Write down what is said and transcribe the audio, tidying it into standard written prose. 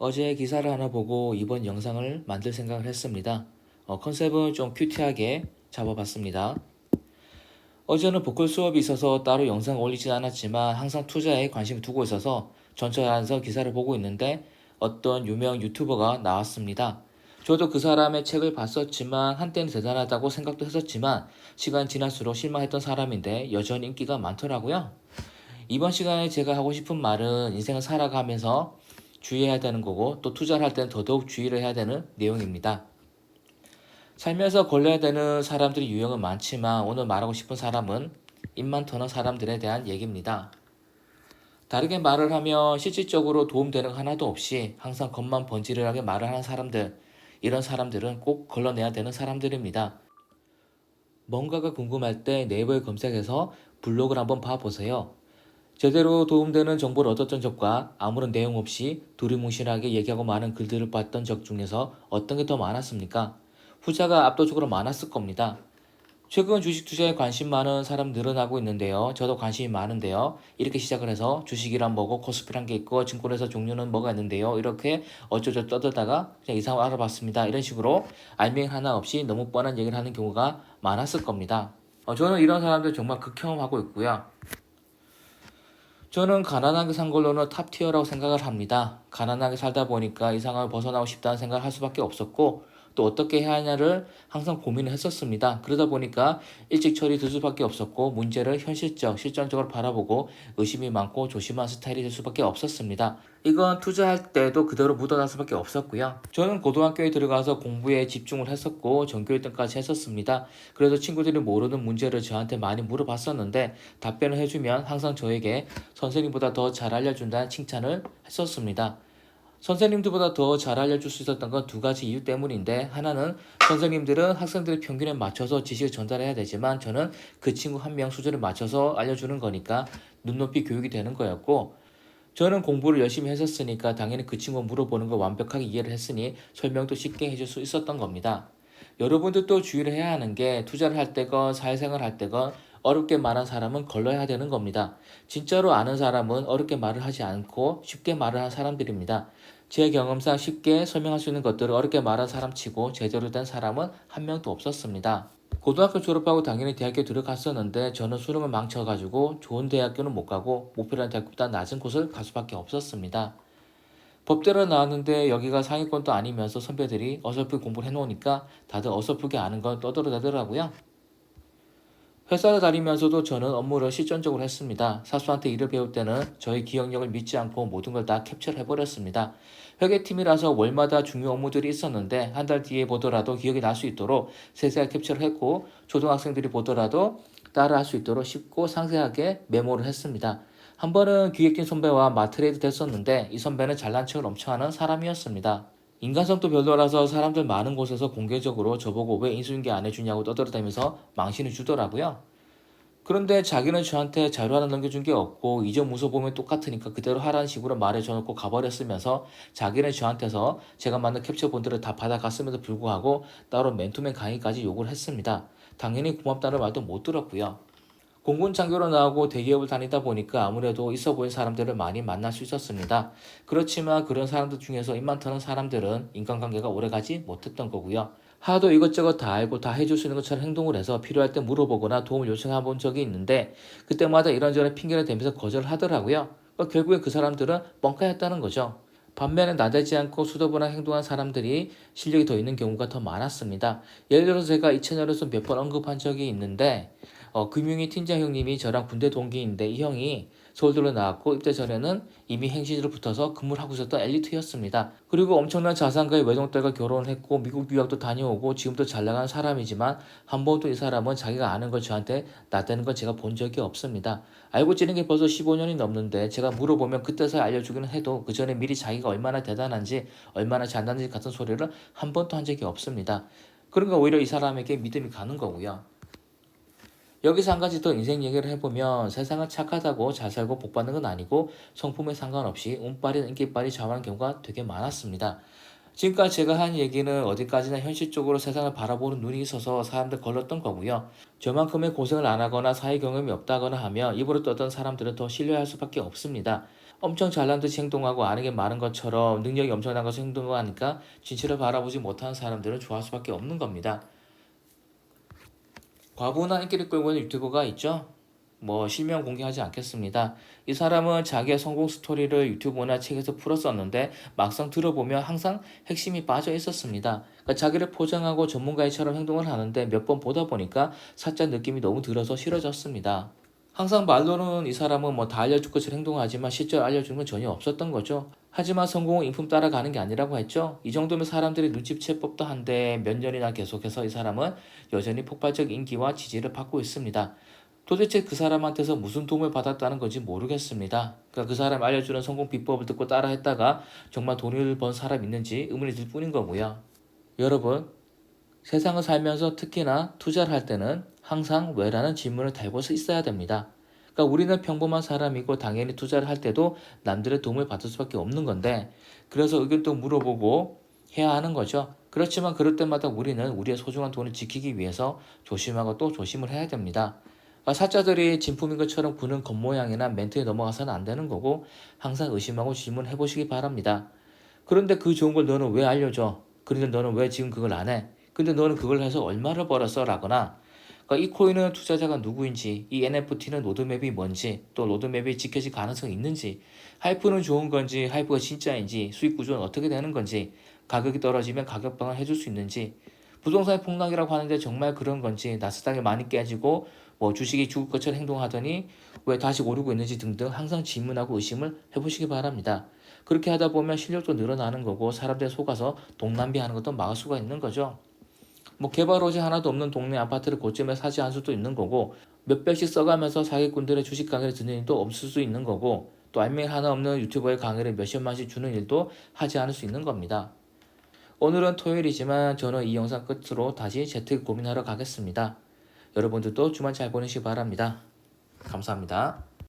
어제 기사를 하나 보고 이번 영상을 만들 생각을 했습니다. 컨셉은 좀 큐티하게 잡아봤습니다. 어제는 보컬 수업이 있어서 따로 영상 올리진 않았지만 항상 투자에 관심을 두고 있어서 전철 안에서 기사를 보고 있는데 어떤 유명 유튜버가 나왔습니다. 저도 그 사람의 책을 봤었지만 한때는 대단하다고 생각도 했었지만 시간 지날수록 실망했던 사람인데 여전히 인기가 많더라고요. 이번 시간에 제가 하고 싶은 말은 인생을 살아가면서 주의해야 되는 거고 또 투자를 할 때는 더더욱 주의를 해야 되는 내용입니다. 살면서 걸려야 되는 사람들이 유형은 많지만 오늘 말하고 싶은 사람은 입만 터는 사람들에 대한 얘기입니다. 다르게 말을 하면 실질적으로 도움되는 거 하나도 없이 항상 겉만 번지르르하게 말을 하는 사람들, 이런 사람들은 꼭 걸러내야 되는 사람들입니다. 뭔가가 궁금할 때 네이버에 검색해서 블로그를 한번 봐보세요. 제대로 도움되는 정보를 얻었던 적과 아무런 내용 없이 두리뭉실하게 얘기하고 많은 글들을 봤던 적 중에서 어떤 게 더 많았습니까? 후자가 압도적으로 많았을 겁니다. 최근 주식 투자에 관심 많은 사람 늘어나고 있는데요. 저도 관심이 많은데요. 이렇게 시작을 해서 주식이란 뭐고 코스피란 게 있고 증권회사 종류는 뭐가 있는데요. 이렇게 어쩌저 떠들다가 그냥 이상을 알아봤습니다. 이런 식으로 알맹이 하나 없이 너무 뻔한 얘기를 하는 경우가 많았을 겁니다. 저는 이런 사람들 정말 극혐하고 있고요. 저는 가난하게 산 걸로는 탑티어라고 생각을 합니다. 가난하게 살다 보니까 이 상황을 벗어나고 싶다는 생각을 할 수밖에 없었고 또 어떻게 해야 하냐를 항상 고민을 했었습니다. 그러다 보니까 일찍 처리될 수밖에 없었고 문제를 실전적으로 바라보고 의심이 많고 조심한 스타일이 될 수밖에 없었습니다. 이건 투자할 때도 그대로 묻어날 수밖에 없었고요. 저는 고등학교에 들어가서 공부에 집중을 했었고 전교 1등까지 했었습니다. 그래서 친구들이 모르는 문제를 저한테 많이 물어봤었는데 답변을 해주면 항상 저에게 선생님보다 더 잘 알려준다는 칭찬을 했었습니다. 선생님들보다 더 잘 알려줄 수 있었던 건 두 가지 이유 때문인데 하나는 선생님들은 학생들의 평균에 맞춰서 지식을 전달해야 되지만 저는 그 친구 한 명 수준에 맞춰서 알려주는 거니까 눈높이 교육이 되는 거였고 저는 공부를 열심히 했었으니까 당연히 그 친구가 물어보는 걸 완벽하게 이해를 했으니 설명도 쉽게 해줄 수 있었던 겁니다. 여러분들도 주의를 해야 하는 게 투자를 할 때건 사회생활 할 때건 어렵게 말한 사람은 걸러야 되는 겁니다. 진짜로 아는 사람은 어렵게 말을 하지 않고 쉽게 말을 하는 사람들입니다. 제 경험상 쉽게 설명할 수 있는 것들을 어렵게 말한 사람 치고 제대로 된 사람은 한 명도 없었습니다. 고등학교 졸업하고 당연히 대학교 들어갔었는데 저는 수능을 망쳐가지고 좋은 대학교는 못 가고 목표라는 대학보다 낮은 곳을 갈 수밖에 없었습니다. 법대로 나왔는데 여기가 상위권도 아니면서 선배들이 어설프게 공부를 해놓으니까 다들 어설프게 아는 건 떠들어대더라고요. 회사를 다니면서도 저는 업무를 실전적으로 했습니다. 사수한테 일을 배울 때는 저희 기억력을 믿지 않고 모든 걸 다 캡처를 해버렸습니다. 회계팀이라서 월마다 중요 업무들이 있었는데 한 달 뒤에 보더라도 기억이 날 수 있도록 세세하게 캡처를 했고 초등학생들이 보더라도 따라할 수 있도록 쉽고 상세하게 메모를 했습니다. 한 번은 기획팀 선배와 마트레이드 됐었는데 이 선배는 잘난 척을 엄청 하는 사람이었습니다. 인간성도 별로라서 사람들 많은 곳에서 공개적으로 저보고 왜 인수인계 안 해주냐고 떠들어대면서 망신을 주더라고요. 그런데 자기는 저한테 자료 하나 넘겨준 게 없고 이전 문서 보면 똑같으니까 그대로 하라는 식으로 말해줘놓고 가버렸으면서 자기는 저한테서 제가 만든 캡처본들을 다 받아갔음에도 불구하고 따로 맨투맨 강의까지 요구를 했습니다. 당연히 고맙다는 말도 못 들었고요. 공군 장교로 나오고 대기업을 다니다 보니까 아무래도 있어 보이는 사람들을 많이 만날 수 있었습니다. 그렇지만 그런 사람들 중에서 입만 터는 사람들은 인간관계가 오래가지 못했던 거고요. 하도 이것저것 다 알고 다 해줄 수 있는 것처럼 행동을 해서 필요할 때 물어보거나 도움을 요청해 본 적이 있는데 그때마다 이런저런 핑계를 대면서 거절을 하더라고요. 결국에 그 사람들은 뻥카였다는 거죠. 반면에 나대지 않고 수더분하게 행동한 사람들이 실력이 더 있는 경우가 더 많았습니다. 예를 들어서 제가 이 채널에서 몇 번 언급한 적이 있는데 금융위 팀장 형님이 저랑 군대 동기인데 이 형이 서울대로 나왔고 입대 전에는 이미 행시지로 붙어서 근무를 하고 있었던 엘리트였습니다. 그리고 엄청난 자산가의 외동딸과 결혼을 했고 미국 유학도 다녀오고 지금도 잘 나가는 사람이지만 한 번도 이 사람은 자기가 아는 걸 저한테 나대는 걸 제가 본 적이 없습니다. 알고 지낸 게 벌써 15년이 넘는데 제가 물어보면 그때서야 알려주기는 해도 그 전에 미리 자기가 얼마나 대단한지 얼마나 잘났는지 같은 소리를 한 번도 한 적이 없습니다. 그러니까 오히려 이 사람에게 믿음이 가는 거고요. 여기서 한 가지 더 인생 얘기를 해보면 세상은 착하다고 잘 살고 복 받는 건 아니고 성품에 상관없이 운빨이나 인기빨이 좌우하는 경우가 되게 많았습니다. 지금까지 제가 한 얘기는 어디까지나 현실적으로 세상을 바라보는 눈이 있어서 사람들 걸렀던 거고요. 저만큼의 고생을 안 하거나 사회 경험이 없다거나 하면 입으로 떠던 사람들은 더 신뢰할 수밖에 없습니다. 엄청 잘난 듯이 행동하고 아는 게 많은 것처럼 능력이 엄청난 것을 행동하니까 진실을 바라보지 못하는 사람들은 좋아할 수밖에 없는 겁니다. 과분한 인기를 끌고 있는 유튜버가 있죠. 실명 공개하지 않겠습니다. 이 사람은 자기의 성공 스토리를 유튜브나 책에서 풀었었는데 막상 들어보면 항상 핵심이 빠져 있었습니다. 그러니까 자기를 포장하고 전문가처럼 행동을 하는데 몇 번 보다 보니까 사짜 느낌이 너무 들어서 싫어졌습니다. 항상 말로는 이 사람은 다 알려줄 것처럼 행동하지만 실제로 알려주는 건 전혀 없었던 거죠. 하지만 성공은 인품 따라가는 게 아니라고 했죠. 이 정도면 사람들이 눈치챌 법도 한데 몇 년이나 계속해서 이 사람은 여전히 폭발적 인기와 지지를 받고 있습니다. 도대체 그 사람한테서 무슨 도움을 받았다는 건지 모르겠습니다. 그러니까 그 사람이 알려주는 성공 비법을 듣고 따라했다가 정말 돈을 번 사람 있는지 의문이 들 뿐인 거고요. 여러분, 세상을 살면서 특히나 투자를 할 때는 항상 왜라는 질문을 달고 있어야 됩니다. 그러니까 우리는 평범한 사람이고 당연히 투자를 할 때도 남들의 도움을 받을 수밖에 없는 건데 그래서 의견도 물어보고 해야 하는 거죠. 그렇지만 그럴 때마다 우리는 우리의 소중한 돈을 지키기 위해서 조심하고 또 조심을 해야 됩니다. 사자들이 진품인 것처럼 구는 겉모양이나 멘트에 넘어가서는 안 되는 거고 항상 의심하고 질문해 보시기 바랍니다. 그런데 그 좋은 걸 너는 왜 알려줘? 그런데 너는 왜 지금 그걸 안 해? 근데 너는 그걸 해서 얼마를 벌었어? 라거나 그러니까 이 코인은 투자자가 누구인지, 이 NFT는 로드맵이 뭔지, 또 로드맵이 지켜질 가능성이 있는지, 하이프는 좋은 건지, 하이프가 진짜인지, 수익 구조는 어떻게 되는 건지, 가격이 떨어지면 가격 방을 해줄 수 있는지, 부동산의 폭락이라고 하는데 정말 그런 건지, 나스닥이 많이 깨지고 주식이 죽을 것처럼 행동하더니 왜 다시 오르고 있는지 등등 항상 질문하고 의심을 해보시기 바랍니다. 그렇게 하다 보면 실력도 늘어나는 거고 사람들이 속아서 돈 낭비하는 것도 막을 수가 있는 거죠. 개발 호재 하나도 없는 동네 아파트를 고점에 사지 않을 수도 있는 거고 몇백씩 써가면서 사기꾼들의 주식 강의를 듣는 일도 없을 수 있는 거고 또 알맹이 하나 없는 유튜버의 강의를 몇십만씩 주는 일도 하지 않을 수 있는 겁니다. 오늘은 토요일이지만 저는 이 영상 끝으로 다시 재테크 고민하러 가겠습니다. 여러분들도 주말 잘 보내시기 바랍니다. 감사합니다.